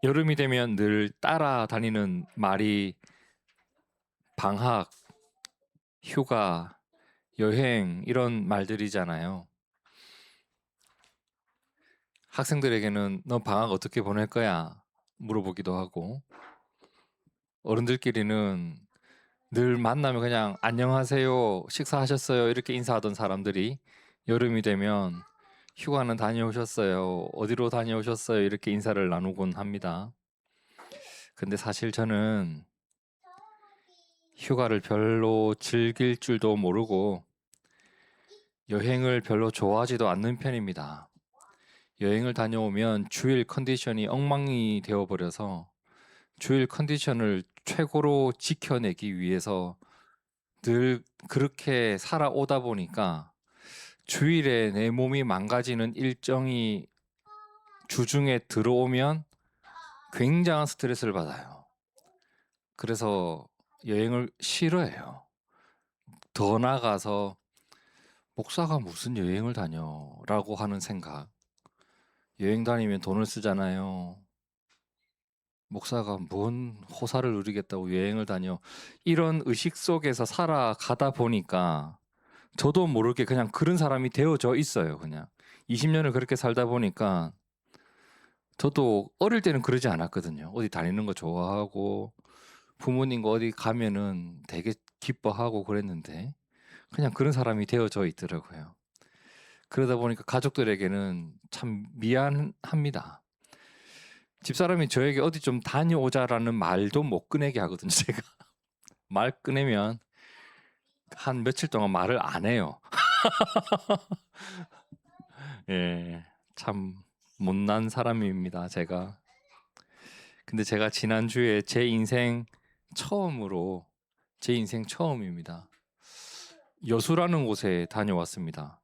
여름이 되면 늘 따라다니는 말이 방학, 휴가, 여행 이런 말들이잖아요. 학생들에게는 너 방학 어떻게 보낼 거야? 물어보기도 하고 어른들끼리는 늘 만나면 그냥 안녕하세요, 식사하셨어요 이렇게 인사하던 사람들이 여름이 되면 휴가는 다녀오셨어요, 어디로 다녀오셨어요 이렇게 인사를 나누곤 합니다. 근데 사실 저는 휴가를 별로 즐길 줄도 모르고 여행을 별로 좋아하지도 않는 편입니다. 여행을 다녀오면 주일 컨디션이 엉망이 되어버려서 주일 컨디션을 최고로 지켜내기 위해서 늘 그렇게 살아오다 보니까 주일에 내 몸이 망가지는 일정이 주중에 들어오면 굉장한 스트레스를 받아요. 그래서 여행을 싫어해요. 더 나아가서 목사가 무슨 여행을 다녀? 라고 하는 생각. 여행 다니면 돈을 쓰잖아요. 목사가 뭔 호사를 누리겠다고 여행을 다녀. 이런 의식 속에서 살아가다 보니까 저도 모르게 그냥 그런 사람이 되어져 있어요. 그냥 20년을 그렇게 살다 보니까 저도 어릴 때는 그러지 않았거든요. 어디 다니는 거 좋아하고 부모님과 어디 가면은 되게 기뻐하고 그랬는데 그냥 그런 사람이 되어져 있더라고요. 그러다 보니까 가족들에게는 참 미안합니다. 집사람이 저에게 어디 좀 다녀오자라는 말도 못 꺼내게 하거든요. 제가 말 꺼내면 한 며칠 동안 말을 안 해요. 예, 참 못난 사람입니다, 제가. 근데 제가 지난주에 제 인생 처음입니다. 여수라는 곳에 다녀왔습니다.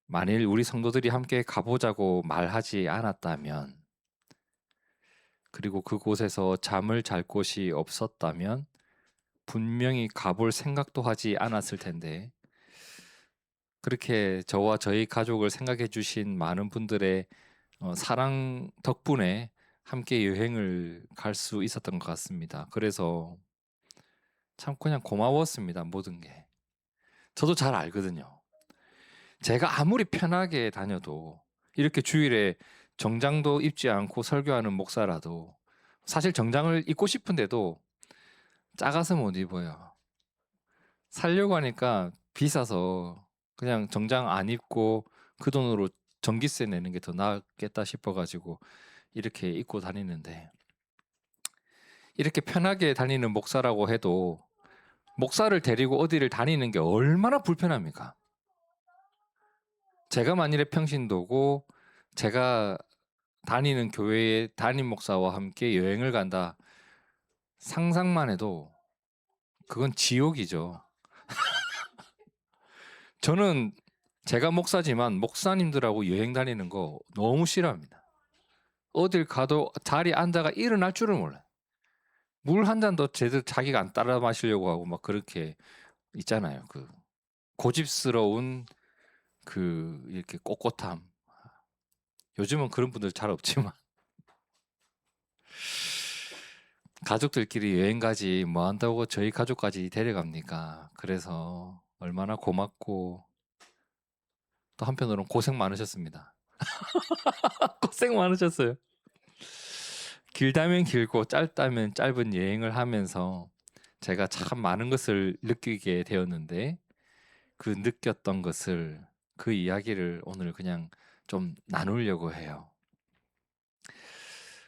만일 우리 성도들이 함께 가보자고 말하지 않았다면, 그리고 그곳에서 잠을 잘 곳이 없었다면 분명히 가볼 생각도 하지 않았을 텐데, 그렇게 저와 저희 가족을 생각해 주신 많은 분들의 사랑 덕분에 함께 여행을 갈 수 있었던 것 같습니다. 그래서 참 그냥 고마웠습니다. 모든 게. 저도 잘 알거든요. 제가 아무리 편하게 다녀도 이렇게 주일에 정장도 입지 않고 설교하는 목사라도 사실 정장을 입고 싶은데도 작아서 못 입어요. 살려고 하니까 비싸서 그냥 정장 안 입고 그 돈으로 전기세 내는 게 더 낫겠다 싶어가지고 이렇게 입고 다니는데, 이렇게 편하게 다니는 목사라고 해도 목사를 데리고 어디를 다니는 게 얼마나 불편합니까? 제가 만일에 평신도고 제가 다니는 교회의 담임 목사와 함께 여행을 간다. 상상만 해도 그건 지옥이죠. 저는 제가 목사지만 목사님들하고 여행 다니는 거 너무 싫어합니다. 어딜 가도 자리에 앉아가 일어날 줄을 몰라요. 물 한 잔도 제대로 자기가 안 따라 마시려고 하고 막 그렇게 있잖아요. 그 고집스러운 그 이렇게 꼿꼿함. 요즘은 그런 분들 잘 없지만 가족들끼리 여행 가지 뭐 한다고 저희 가족까지 데려갑니까? 그래서 얼마나 고맙고 또 한편으로는 고생 많으셨습니다. 고생 많으셨어요. 길다면 길고 짧다면 짧은 여행을 하면서 제가 참 많은 것을 느끼게 되었는데, 그 느꼈던 것을, 그 이야기를 오늘 그냥 좀 나누려고 해요.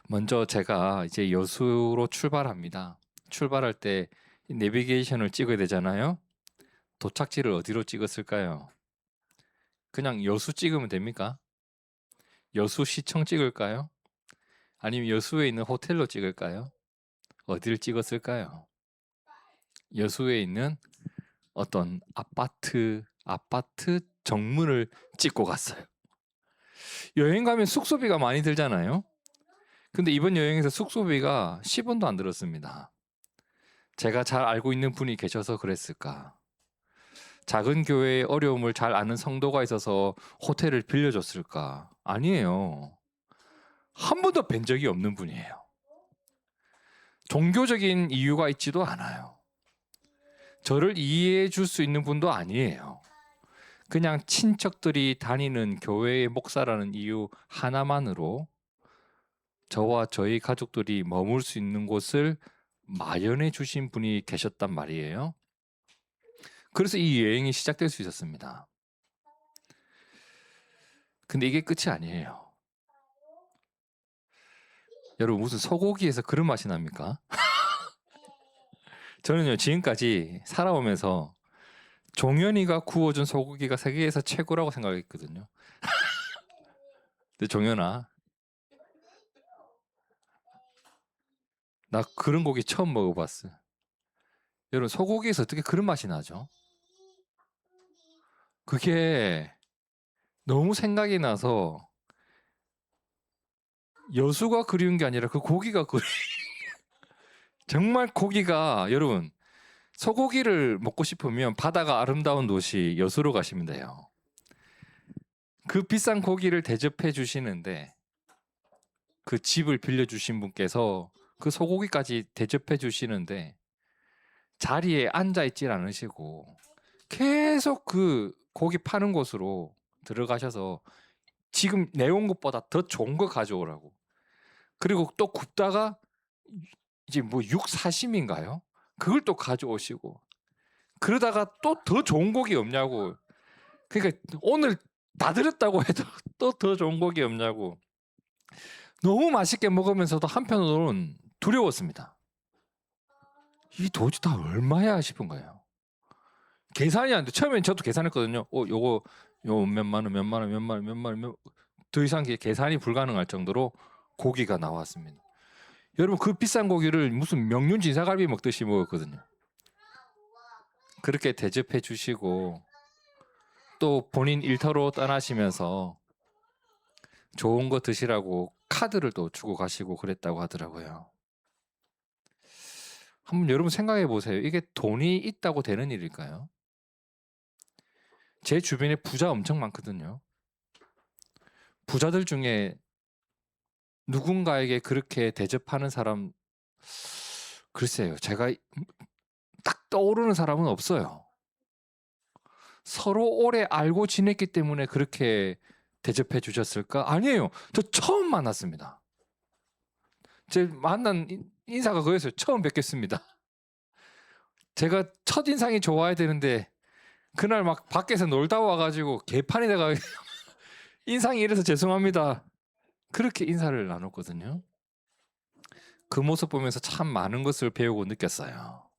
먼저 제가 이제 여수로 출발합니다. 출발할 때 내비게이션을 찍어야 되잖아요. 도착지를 어디로 찍었을까요? 그냥 여수 찍으면 됩니까? 여수 시청 찍을까요? 아니면 여수에 있는 호텔로 찍을까요? 어디를 찍었을까요? 여수에 있는 어떤 아파트 정문을 찍고 갔어요. 여행 가면 숙소비가 많이 들잖아요. 근데 이번 여행에서 숙소비가 10원도 안 들었습니다. 제가 잘 알고 있는 분이 계셔서 그랬을까? 작은 교회의 어려움을 잘 아는 성도가 있어서 호텔을 빌려줬을까? 아니에요. 한 번도 뵌 적이 없는 분이에요. 종교적인 이유가 있지도 않아요. 저를 이해해 줄 수 있는 분도 아니에요. 그냥 친척들이 다니는 교회의 목사라는 이유 하나만으로 저와 저희 가족들이 머물 수 있는 곳을 마련해 주신 분이 계셨단 말이에요. 그래서 이 여행이 시작될 수 있었습니다. 근데 이게 끝이 아니에요. 여러분, 무슨 소고기에서 그런 맛이 납니까? 저는요, 지금까지 살아오면서 종현이가 구워준 소고기가 세계에서 최고라고 생각했거든요. 근데 종현아, 나 그런 고기 처음 먹어봤어. 여러분, 소고기에서 어떻게 그런 맛이 나죠? 그게 너무 생각이 나서 여수가 그리운 게 아니라 그 고기가 정말 고기가, 여러분, 소고기를 먹고 싶으면 바다가 아름다운 도시 여수로 가시면 돼요. 그 비싼 고기를 대접해 주시는데 그 집을 빌려주신 분께서 그 소고기까지 대접해 주시는데 자리에 앉아 있질 않으시고 계속 그 고기 파는 곳으로 들어가셔서 지금 내온 것보다 더 좋은 거 가져오라고. 그리고 또 굽다가 이제 뭐 육사심인가요? 그걸 또 가져오시고 그러다가 또 더 좋은 고기 없냐고. 그러니까 오늘 다 드렸다고 해도 또 더 좋은 고기 없냐고. 너무 맛있게 먹으면서도 한편으로는 두려웠습니다. 이 도대체 다 얼마야 싶은 거예요. 계산이 안 돼. 처음엔 저도 계산했거든요. 요거 요 몇만 원, 몇만 원, 몇만 원, 몇만 원, 더 이상 계산이 불가능할 정도로 고기가 나왔습니다. 여러분, 그 비싼 고기를 무슨 명륜 진사갈비 먹듯이 먹었거든요. 그렇게 대접해 주시고 또 본인 일터로 떠나시면서 좋은 거 드시라고 카드를 또 주고 가시고 그랬다고 하더라고요. 한번 여러분 생각해 보세요. 이게 돈이 있다고 되는 일일까요? 제 주변에 부자 엄청 많거든요. 부자들 중에 누군가에게 그렇게 대접하는 사람, 글쎄요. 제가 딱 떠오르는 사람은 없어요. 서로 오래 알고 지냈기 때문에 그렇게 대접해 주셨을까? 아니에요. 저 처음 만났습니다. 제 만난 인사가 그거였어요. 처음 뵙겠습니다. 제가 첫인상이 좋아야 되는데 그날 막 밖에서 놀다 와가지고 개판이 돼가 인상이 이래서 죄송합니다. 그렇게 인사를 나눴거든요. 그 모습 보면서 참 많은 것을 배우고 느꼈어요.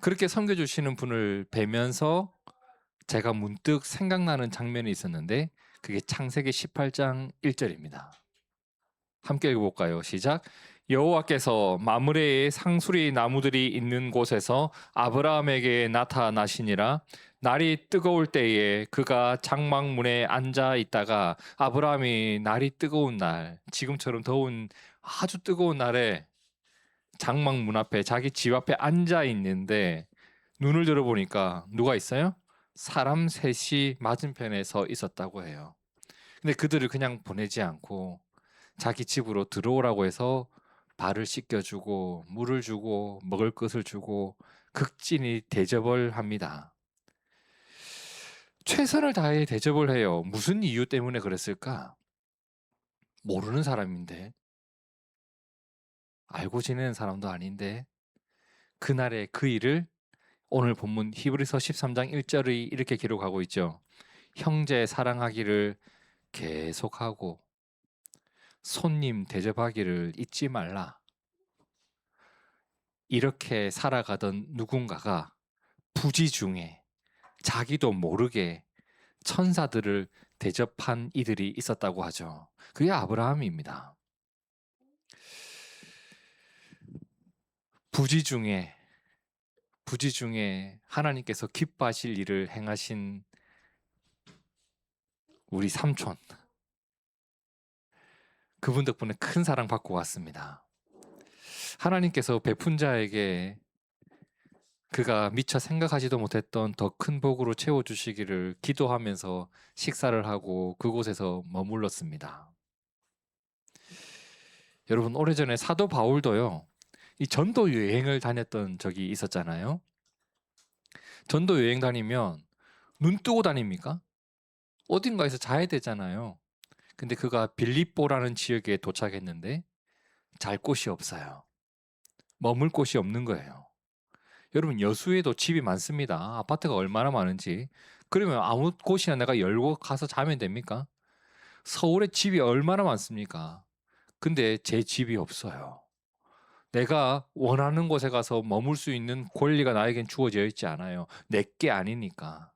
그렇게 섬겨주시는 분을 뵈면서 제가 문득 생각나는 장면이 있었는데 그게 창세기 18장 1절입니다. 함께 읽어볼까요? 시작. 여호와께서 마므레의 상수리 나무들이 있는 곳에서 아브라함에게 나타나시니라. 날이 뜨거울 때에 그가 장막문에 앉아 있다가 아브라함이 날이 뜨거운 날, 지금처럼 더운 아주 뜨거운 날에 장막문 앞에 자기 집 앞에 앉아 있는데 눈을 들어보니까 누가 있어요? 사람 셋이 맞은편에 서 있었다고 해요. 근데 그들을 그냥 보내지 않고 자기 집으로 들어오라고 해서 발을 씻겨주고 물을 주고 먹을 것을 주고 극진히 대접을 합니다. 최선을 다해 대접을 해요. 무슨 이유 때문에 그랬을까? 모르는 사람인데, 알고 지내는 사람도 아닌데 그날의 그 일을 오늘 본문 히브리서 13장 1절이 이렇게 기록하고 있죠. 형제 사랑하기를 계속하고 손님 대접하기를 잊지 말라. 이렇게 살아가던 누군가가 부지 중에 자기도 모르게 천사들을 대접한 이들이 있었다고 하죠. 그게 아브라함입니다. 부지 중에 하나님께서 기뻐하실 일을 행하신 우리 삼촌, 그분 덕분에 큰 사랑 받고 왔습니다. 하나님께서 베푼 자에게 그가 미처 생각하지도 못했던 더 큰 복으로 채워주시기를 기도하면서 식사를 하고 그곳에서 머물렀습니다. 여러분, 오래전에 사도 바울도요, 이 전도 여행을 다녔던 적이 있었잖아요. 전도 여행 다니면 눈 뜨고 다닙니까? 어딘가에서 자야 되잖아요. 근데 그가 빌립보라는 지역에 도착했는데 잘 곳이 없어요. 머물 곳이 없는 거예요. 여러분, 여수에도 집이 많습니다. 아파트가 얼마나 많은지. 그러면 아무 곳이나 내가 열고 가서 자면 됩니까? 서울에 집이 얼마나 많습니까? 근데 제 집이 없어요. 내가 원하는 곳에 가서 머물 수 있는 권리가 나에겐 주어져 있지 않아요. 내게 아니니까.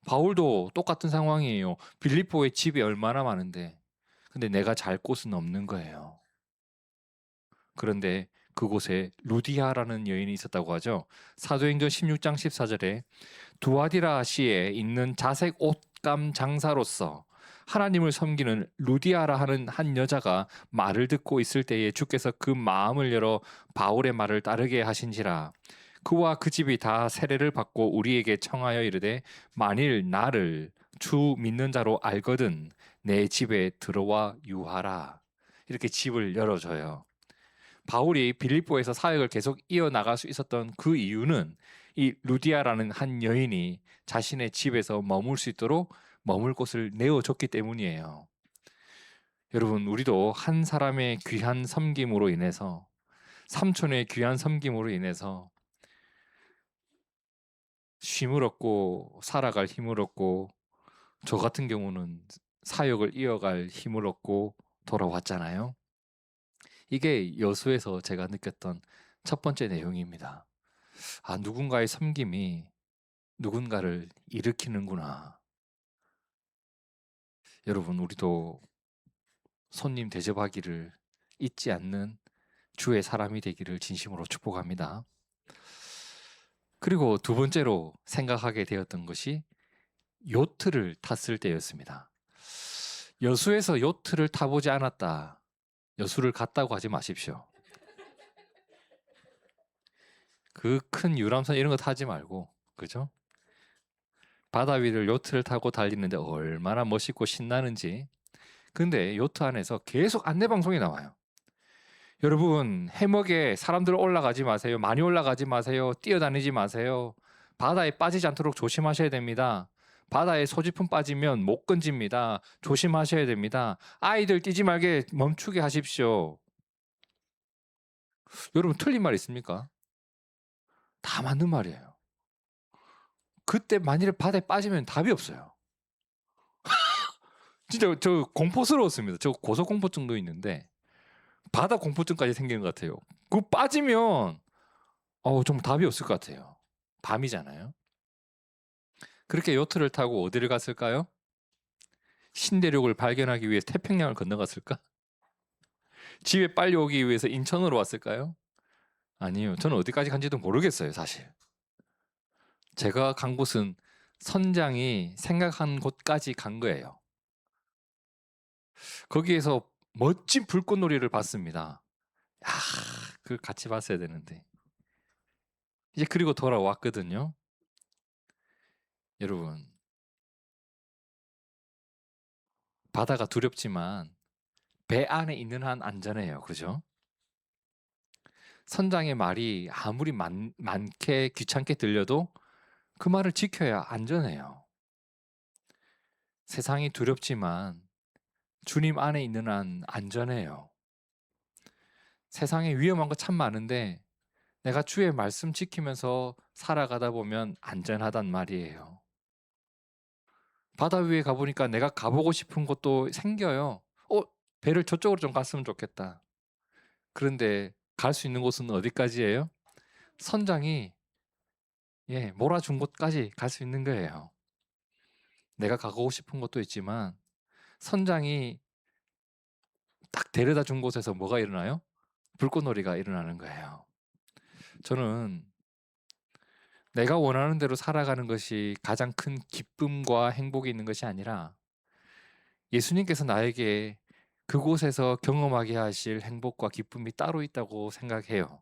바울도 똑같은 상황이에요. 빌립보에 집이 얼마나 많은데. 근데 내가 잘 곳은 없는 거예요. 그런데 그곳에 루디아라는 여인이 있었다고 하죠. 사도행전 16장 14절에 두아디라시에 있는 자색 옷감 장사로서 하나님을 섬기는 루디아라 하는 한 여자가 말을 듣고 있을 때에 주께서 그 마음을 열어 바울의 말을 따르게 하신지라. 그와 그 집이 다 세례를 받고 우리에게 청하여 이르되 만일 나를 주 믿는 자로 알거든 내 집에 들어와 유하라. 이렇게 집을 열어줘요. 바울이 빌립보에서 사역을 계속 이어나갈 수 있었던 그 이유는 이 루디아라는 한 여인이 자신의 집에서 머물 수 있도록 머물 곳을 내어줬기 때문이에요. 여러분, 우리도 한 사람의 귀한 섬김으로 인해서, 삼촌의 귀한 섬김으로 인해서 쉼을 얻고 살아갈 힘을 얻고, 저 같은 경우는 사역을 이어갈 힘을 얻고 돌아왔잖아요. 이게 여수에서 제가 느꼈던 첫 번째 내용입니다. 아, 누군가의 섬김이 누군가를 일으키는구나. 여러분, 우리도 손님 대접하기를 잊지 않는 주의 사람이 되기를 진심으로 축복합니다. 그리고 두 번째로 생각하게 되었던 것이 요트를 탔을 때였습니다. 여수에서 요트를 타보지 않았다. 여수를 갔다고 하지 마십시오. 그 큰 유람선 이런 거 타지 말고, 그죠? 바다 위를 요트를 타고 달리는데 얼마나 멋있고 신나는지. 근데 요트 안에서 계속 안내 방송이 나와요. 여러분, 해먹에 사람들 올라가지 마세요. 많이 올라가지 마세요. 뛰어다니지 마세요. 바다에 빠지지 않도록 조심하셔야 됩니다. 바다에 소지품 빠지면 못 건집니다. 조심하셔야 됩니다. 아이들 뛰지 말게 멈추게 하십시오. 여러분, 틀린 말 있습니까? 다 맞는 말이에요. 그때 만일에 바다에 빠지면 답이 없어요. 진짜 저 공포스러웠습니다. 저 고소공포증도 있는데 바다 공포증까지 생기는 것 같아요. 그 빠지면 정말 답이 없을 것 같아요. 밤이잖아요. 그렇게 요트를 타고 어디를 갔을까요? 신대륙을 발견하기 위해 태평양을 건너갔을까? 집에 빨리 오기 위해서 인천으로 왔을까요? 아니요. 저는 어디까지 간지도 모르겠어요, 사실. 제가 간 곳은 선장이 생각한 곳까지 간 거예요. 거기에서 멋진 불꽃놀이를 봤습니다. 그걸 같이 봤어야 되는데. 이제 그리고 돌아왔거든요. 여러분, 바다가 두렵지만 배 안에 있는 한 안전해요. 그죠? 선장의 말이 아무리 많게 귀찮게 들려도 그 말을 지켜야 안전해요. 세상이 두렵지만 주님 안에 있는 한 안전해요. 세상에 위험한 거 참 많은데 내가 주의 말씀 지키면서 살아가다 보면 안전하단 말이에요. 바다 위에 가보니까 내가 가보고 싶은 곳도 생겨요. 배를 저쪽으로 좀 갔으면 좋겠다. 그런데 갈 수 있는 곳은 어디까지예요? 선장이 몰아준 곳까지 갈 수 있는 거예요. 내가 가고 싶은 곳도 있지만 선장이 딱 데려다 준 곳에서 뭐가 일어나요? 불꽃놀이가 일어나는 거예요. 저는 내가 원하는 대로 살아가는 것이 가장 큰 기쁨과 행복이 있는 것이 아니라 예수님께서 나에게 그곳에서 경험하게 하실 행복과 기쁨이 따로 있다고 생각해요.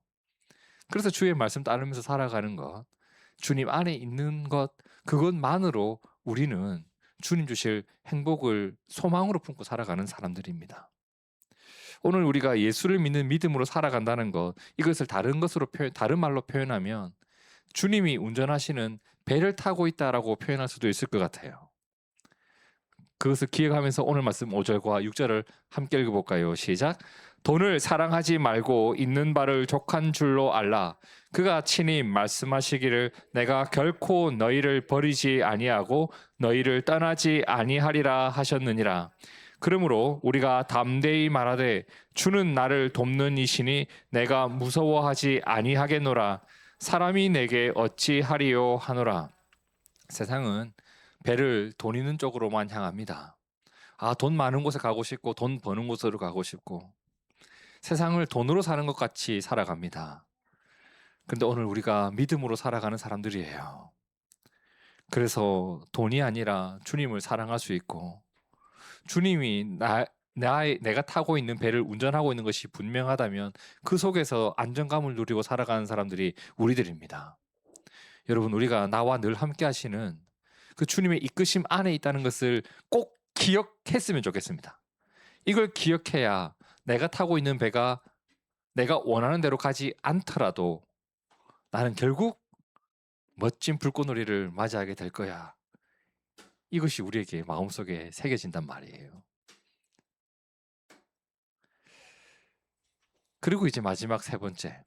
그래서 주의 말씀 따르면서 살아가는 것, 주님 안에 있는 것, 그것만으로 우리는 주님 주실 행복을 소망으로 품고 살아가는 사람들입니다. 오늘 우리가 예수를 믿는 믿음으로 살아간다는 것, 이것을 다른 말로 표현하면 주님이 운전하시는 배를 타고 있다라고 표현할 수도 있을 것 같아요. 그것을 기억하면서 오늘 말씀 5절과 6절을 함께 읽어볼까요? 시작. 돈을 사랑하지 말고 있는 바를 족한 줄로 알라. 그가 친히 말씀하시기를 내가 결코 너희를 버리지 아니하고 너희를 떠나지 아니하리라 하셨느니라. 그러므로 우리가 담대히 말하되 주는 나를 돕는 이시니 내가 무서워하지 아니하겠노라. 사람이 내게 어찌하리요 하노라. 세상은 배를 돈 있는 쪽으로만 향합니다. 돈 많은 곳에 가고 싶고 돈 버는 곳으로 가고 싶고 세상을 돈으로 사는 것 같이 살아갑니다. 그런데 오늘 우리가 믿음으로 살아가는 사람들이에요. 그래서 돈이 아니라 주님을 사랑할 수 있고 주님이 내가 타고 있는 배를 운전하고 있는 것이 분명하다면 그 속에서 안정감을 누리고 살아가는 사람들이 우리들입니다. 여러분, 우리가 나와 늘 함께 하시는 그 주님의 이끄심 안에 있다는 것을 꼭 기억했으면 좋겠습니다. 이걸 기억해야 내가 타고 있는 배가 내가 원하는 대로 가지 않더라도 나는 결국 멋진 불꽃놀이를 맞이하게 될 거야. 이것이 우리에게 마음속에 새겨진단 말이에요. 그리고 이제 마지막 세 번째.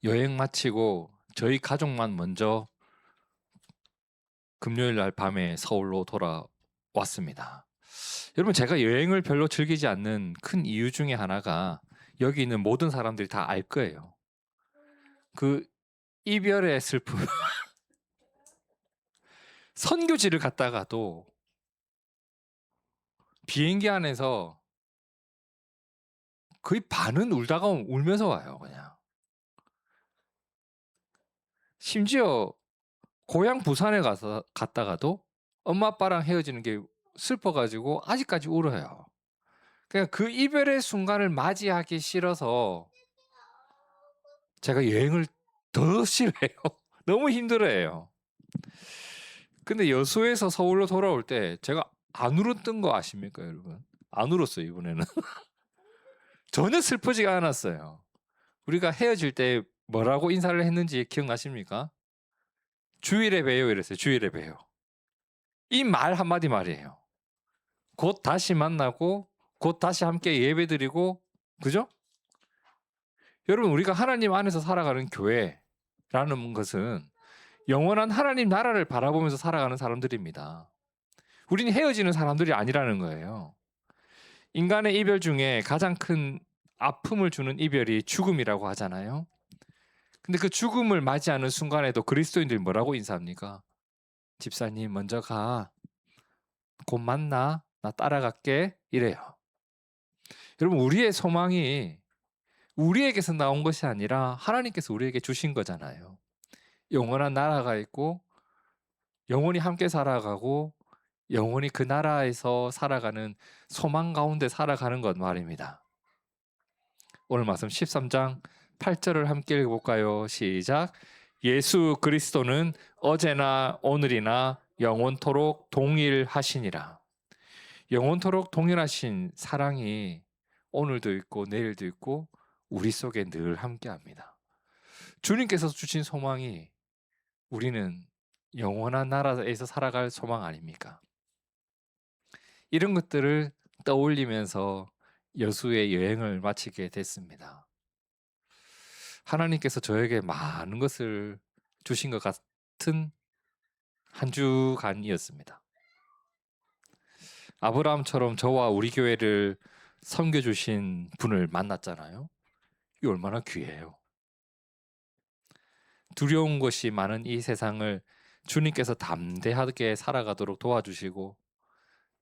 여행 마치고 저희 가족만 먼저 금요일 날 밤에 서울로 돌아왔습니다. 여러분, 제가 여행을 별로 즐기지 않는 큰 이유 중에 하나가 여기 있는 모든 사람들이 다 알 거예요. 그 이별의 슬픔. 선교지를 갔다가도 비행기 안에서 거의 반은 울다가 울면서 와요, 그냥. 심지어 고향 부산에 갔다가도 엄마 아빠랑 헤어지는 게 슬퍼가지고 아직까지 울어요. 그냥 그 이별의 순간을 맞이하기 싫어서 제가 여행을 더 싫어해요. 너무 힘들어해요. 근데 여수에서 서울로 돌아올 때 제가 안 울었던 거 아십니까, 여러분? 안 울었어요, 이번에는. 전혀 슬프지가 않았어요. 우리가 헤어질 때 뭐라고 인사를 했는지 기억나십니까? 주일에 봬요 이랬어요. 주일에 봬요. 이 말 한마디 말이에요. 곧 다시 만나고 곧 다시 함께 예배드리고, 그죠? 여러분, 우리가 하나님 안에서 살아가는 교회라는 것은 영원한 하나님 나라를 바라보면서 살아가는 사람들입니다. 우리는 헤어지는 사람들이 아니라는 거예요. 인간의 이별 중에 가장 큰 아픔을 주는 이별이 죽음이라고 하잖아요. 근데 그 죽음을 맞이하는 순간에도 그리스도인들이 뭐라고 인사합니까? 집사님 먼저 가. 곧 만나. 나 따라갈게. 이래요. 여러분, 우리의 소망이 우리에게서 나온 것이 아니라 하나님께서 우리에게 주신 거잖아요. 영원한 나라가 있고 영원히 함께 살아가고 영원히 그 나라에서 살아가는 소망 가운데 살아가는 것 말입니다. 오늘 말씀 13장 8절을 함께 읽어볼까요? 시작. 예수 그리스도는 어제나 오늘이나 영원토록 동일하시니라. 영원토록 동일하신 사랑이 오늘도 있고 내일도 있고 우리 속에 늘 함께합니다. 주님께서 주신 소망이 우리는 영원한 나라에서 살아갈 소망 아닙니까? 이런 것들을 떠올리면서 여수의 여행을 마치게 됐습니다. 하나님께서 저에게 많은 것을 주신 것 같은 한 주간이었습니다. 아브라함처럼 저와 우리 교회를 섬겨주신 분을 만났잖아요. 이 얼마나 귀해요. 두려운 것이 많은 이 세상을 주님께서 담대하게 살아가도록 도와주시고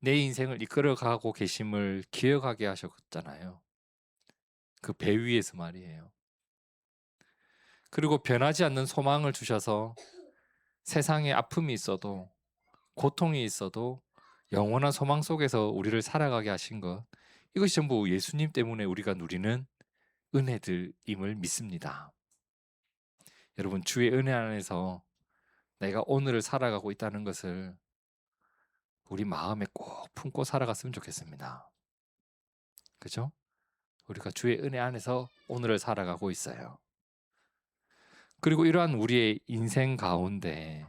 내 인생을 이끌어가고 계심을 기억하게 하셨잖아요. 그 배 위에서 말이에요. 그리고 변하지 않는 소망을 주셔서 세상에 아픔이 있어도 고통이 있어도 영원한 소망 속에서 우리를 살아가게 하신 것, 이것이 전부 예수님 때문에 우리가 누리는 은혜들임을 믿습니다. 여러분, 주의 은혜 안에서 내가 오늘을 살아가고 있다는 것을 우리 마음에 꼭 품고 살아갔으면 좋겠습니다. 그죠? 우리가 주의 은혜 안에서 오늘을 살아가고 있어요. 그리고 이러한 우리의 인생 가운데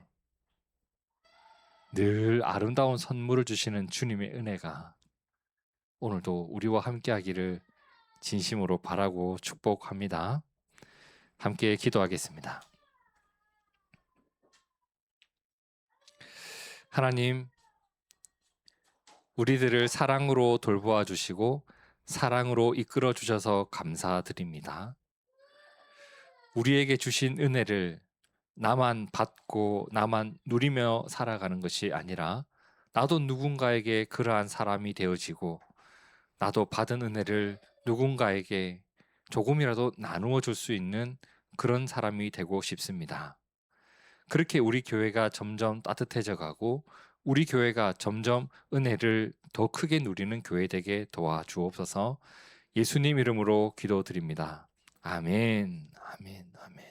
늘 아름다운 선물을 주시는 주님의 은혜가 오늘도 우리와 함께하기를 진심으로 바라고 축복합니다. 함께 기도하겠습니다. 하나님, 우리들을 사랑으로 돌보아 주시고 사랑으로 이끌어 주셔서 감사드립니다. 우리에게 주신 은혜를 나만 받고 나만 누리며 살아가는 것이 아니라 나도 누군가에게 그러한 사람이 되어지고 나도 받은 은혜를 누군가에게 조금이라도 나누어 줄 수 있는 그런 사람이 되고 싶습니다. 그렇게 우리 교회가 점점 따뜻해져 가고 우리 교회가 점점 은혜를 더 크게 누리는 교회 되게 도와주옵소서. 예수님 이름으로 기도드립니다. 아멘, 아멘, 아멘.